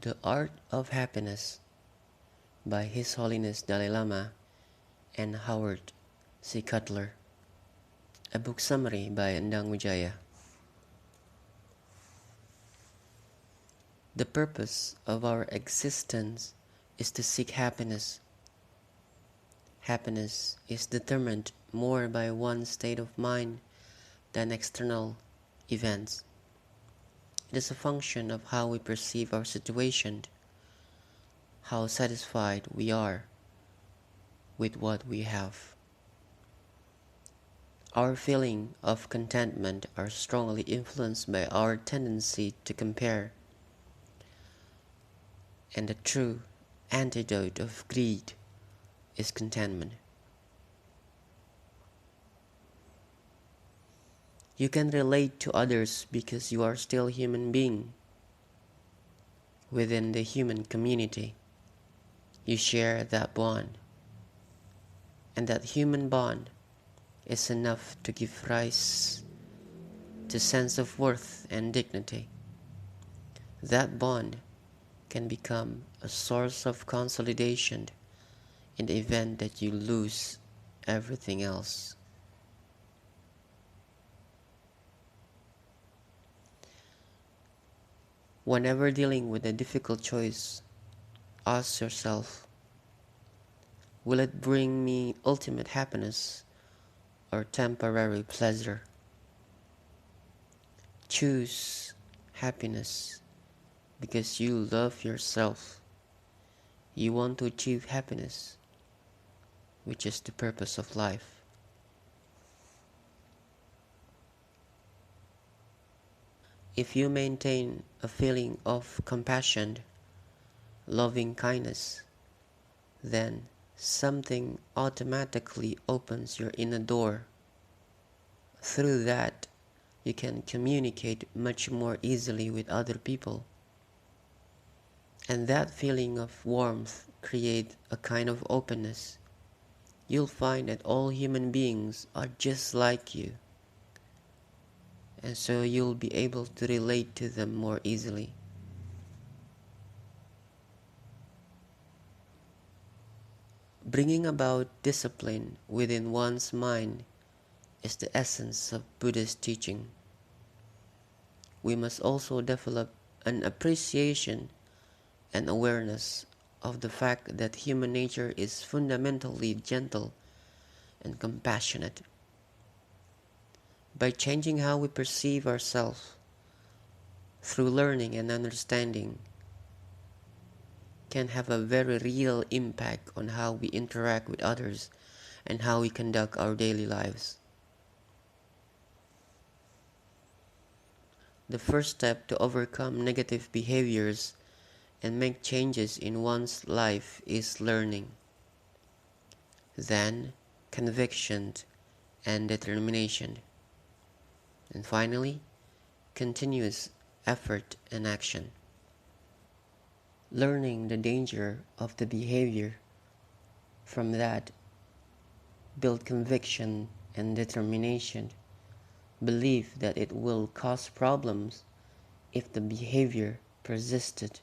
The Art of Happiness by His Holiness Dalai Lama and Howard C. Cutler. A book summary by Endang Wijaya. The purpose of our existence is to seek happiness. Happiness is determined more by one's state of mind than external events. It is a function of how we perceive our situation, how satisfied we are with what we have. Our feeling of contentment are strongly influenced by our tendency to compare, and the true antidote of greed is contentment. You can relate to others because you are still a human being. Within the human community, you share that bond, and that human bond is enough to give rise to sense of worth and dignity. That bond can become a source of consolidation in the event that you lose everything else. Whenever dealing with a difficult choice, ask yourself, will it bring me ultimate happiness or temporary pleasure? Choose happiness because you love yourself. You want to achieve happiness, which is the purpose of life. If you maintain a feeling of compassion, loving kindness, then something automatically opens your inner door. Through that, you can communicate much more easily with other people. And that feeling of warmth creates a kind of openness. You'll find that all human beings are just like you. And so you'll be able to relate to them more easily. Bringing about discipline within one's mind is the essence of Buddhist teaching. We must also develop an appreciation and awareness of the fact that human nature is fundamentally gentle and compassionate. By changing how we perceive ourselves through learning and understanding can have a very real impact on how we interact with others and how we conduct our daily lives. The first step to overcome negative behaviors and make changes in one's life is learning. Then, conviction and determination. And finally, continuous effort and action. Learning the danger of the behavior, from that, build conviction and determination, believe that it will cause problems if the behavior persisted.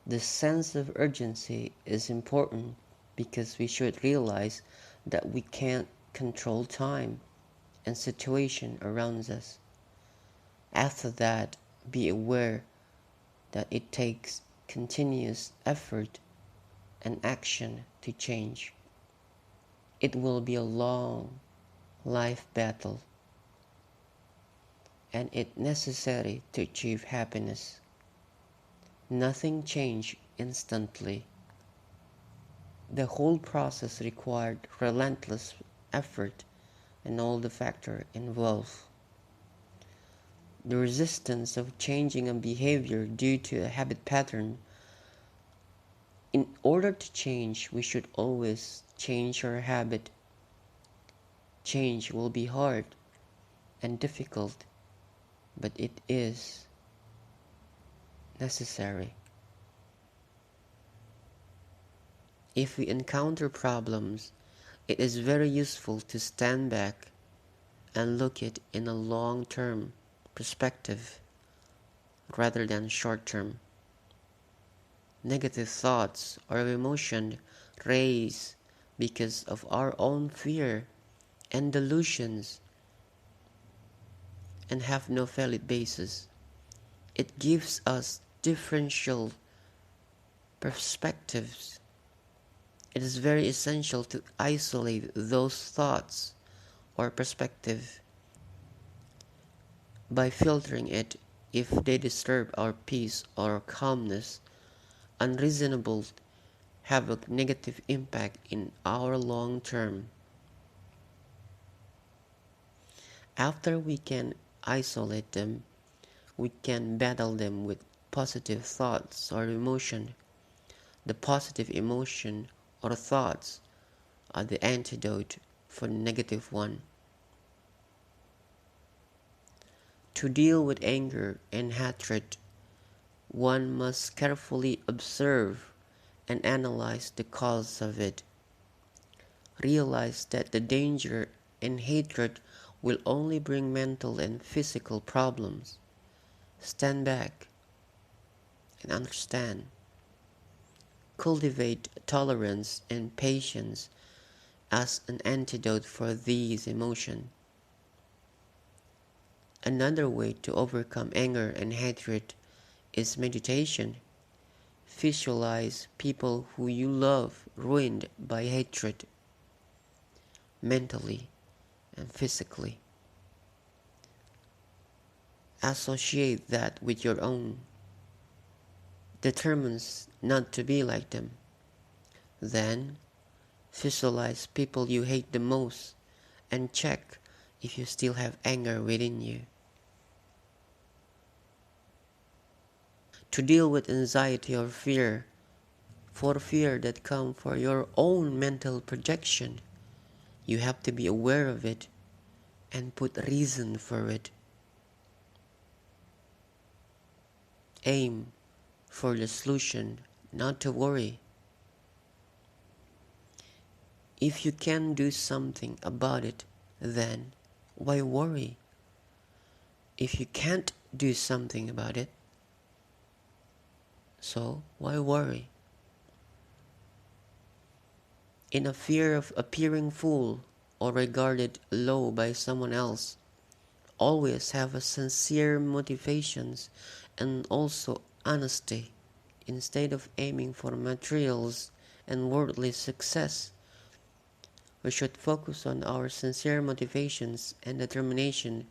The sense of urgency is important because we should realize that we can't control time and situation around us. After that, be aware that it takes continuous effort and action to change. It will be a long life battle, and it's necessary to achieve happiness. Nothing changes instantly. The whole process required relentless effort and all the factors involved. The resistance of changing a behavior due to a habit pattern. In order to change, we should always change our habit. Change will be hard and difficult, but it is necessary. If we encounter problems, it is very useful to stand back and look at it in a long-term perspective rather than short-term. Negative thoughts or emotion raise because of our own fear and delusions and have no valid basis. It gives us differential perspectives. It is very essential to isolate those thoughts or perspective by filtering it if they disturb our peace or calmness. Unreasonable have a negative impact in our long term. After we can isolate them, we can battle them with positive thoughts or emotion. The positive emotion or thoughts are the antidote for the negative one. To deal with anger and hatred, one must carefully observe and analyze the cause of it. Realize that the danger and hatred will only bring mental and physical problems. Stand back and understand. Cultivate tolerance and patience as an antidote for these emotions. Another way to overcome anger and hatred is meditation. Visualize people who you love ruined by hatred, mentally and physically. Associate that with your own. Determines not to be like them. Then, visualize people you hate the most and check if you still have anger within you. To deal with anxiety or fear, for fear that come for your own mental projection, you have to be aware of it and put reason for it. Aim for the solution, not to worry. If you can do something about it, then why worry? If you can't do something about it, so why worry? In a fear of appearing fool or regarded low by someone else, always have a sincere motivations and also honesty. Instead of aiming for materials and worldly success, we should focus on our sincere motivations and determination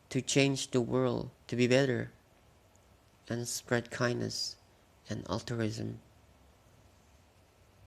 to change the world to be better and spread kindness and altruism.